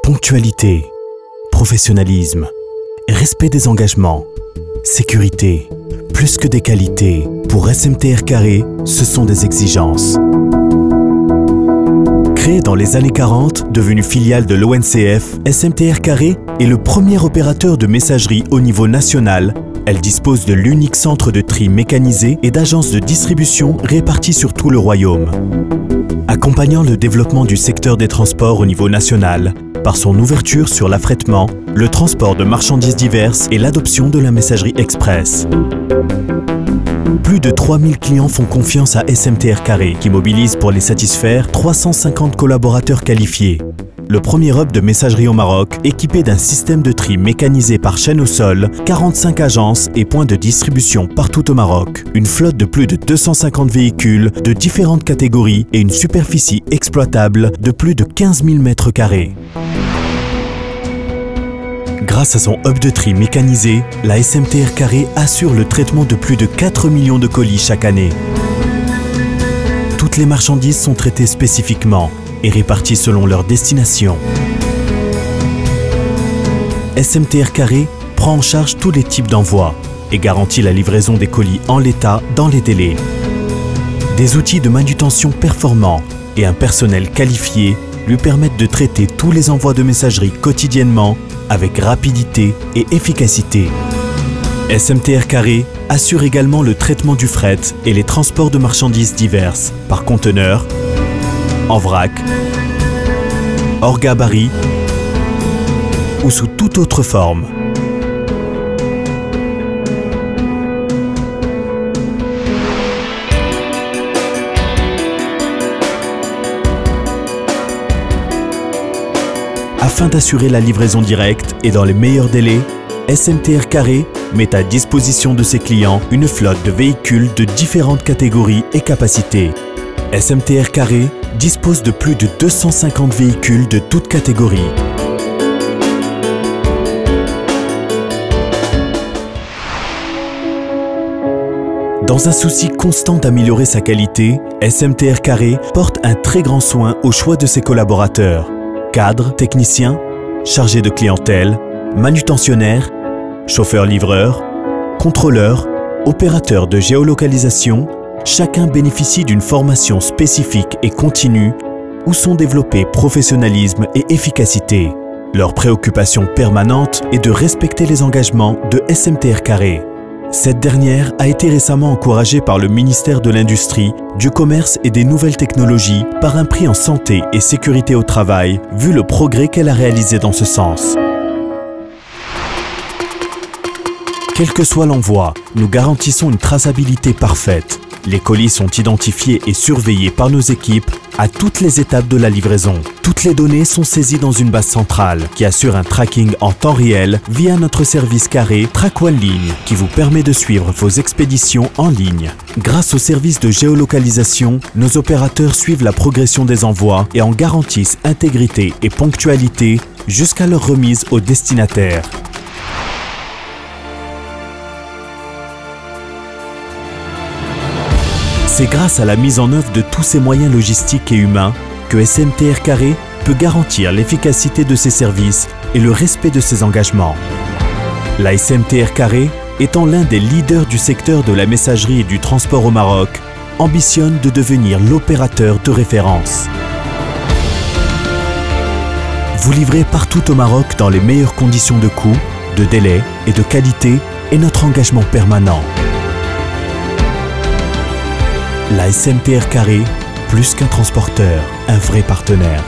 Ponctualité, professionnalisme, respect des engagements, sécurité, plus que des qualités, pour SMTR Carré, ce sont des exigences. Créée dans les années 40, devenue filiale de l'ONCF, SMTR Carré est le premier opérateur de messagerie au niveau national. Elle dispose de l'unique centre de tri mécanisé et d'agences de distribution réparties sur tout le royaume. Accompagnant le développement du secteur des transports au niveau national, par son ouverture sur l'affrètement, le transport de marchandises diverses et l'adoption de la messagerie express. Plus de 3000 clients font confiance à SMTR Carré, qui mobilise pour les satisfaire 350 collaborateurs qualifiés. Le premier hub de messagerie au Maroc, équipé d'un système de tri mécanisé par chaîne au sol, 45 agences et points de distribution partout au Maroc, une flotte de plus de 250 véhicules de différentes catégories et une superficie exploitable de plus de 15 000 m². Grâce à son hub de tri mécanisé, la SMTR Carré assure le traitement de plus de 4 millions de colis chaque année. Toutes les marchandises sont traitées spécifiquement et réparties selon leur destination. SMTR Carré prend en charge tous les types d'envois et garantit la livraison des colis en l'état dans les délais. Des outils de manutention performants et un personnel qualifié lui permettent de traiter tous les envois de messagerie quotidiennement avec rapidité et efficacité. SMTR Carré assure également le traitement du fret et les transports de marchandises diverses par conteneur, en vrac, hors gabarit ou sous toute autre forme. Afin d'assurer la livraison directe et dans les meilleurs délais, SMTR Carré met à disposition de ses clients une flotte de véhicules de différentes catégories et capacités. SMTR Carré dispose de plus de 250 véhicules de toutes catégories. Dans un souci constant d'améliorer sa qualité, SMTR Carré porte un très grand soin au choix de ses collaborateurs. Cadres, techniciens, chargés de clientèle, manutentionnaires, chauffeurs-livreurs, contrôleurs, opérateurs de géolocalisation, chacun bénéficie d'une formation spécifique et continue où sont développés professionnalisme et efficacité. Leur préoccupation permanente est de respecter les engagements de SMTR Carré. Cette dernière a été récemment encouragée par le ministère de l'Industrie, du Commerce et des Nouvelles Technologies par un prix en santé et sécurité au travail, vu le progrès qu'elle a réalisé dans ce sens. Quel que soit l'envoi, nous garantissons une traçabilité parfaite. Les colis sont identifiés et surveillés par nos équipes à toutes les étapes de la livraison. Toutes les données sont saisies dans une base centrale qui assure un tracking en temps réel via notre service carré Track One Ligne qui vous permet de suivre vos expéditions en ligne. Grâce au service de géolocalisation, nos opérateurs suivent la progression des envois et en garantissent intégrité et ponctualité jusqu'à leur remise au destinataire. C'est grâce à la mise en œuvre de tous ces moyens logistiques et humains que SMTR Carré peut garantir l'efficacité de ses services et le respect de ses engagements. La SMTR Carré, étant l'un des leaders du secteur de la messagerie et du transport au Maroc, ambitionne de devenir l'opérateur de référence. Vous livrez partout au Maroc dans les meilleures conditions de coût, de délai et de qualité est notre engagement permanent. La SMTR Carré, plus qu'un transporteur, un vrai partenaire.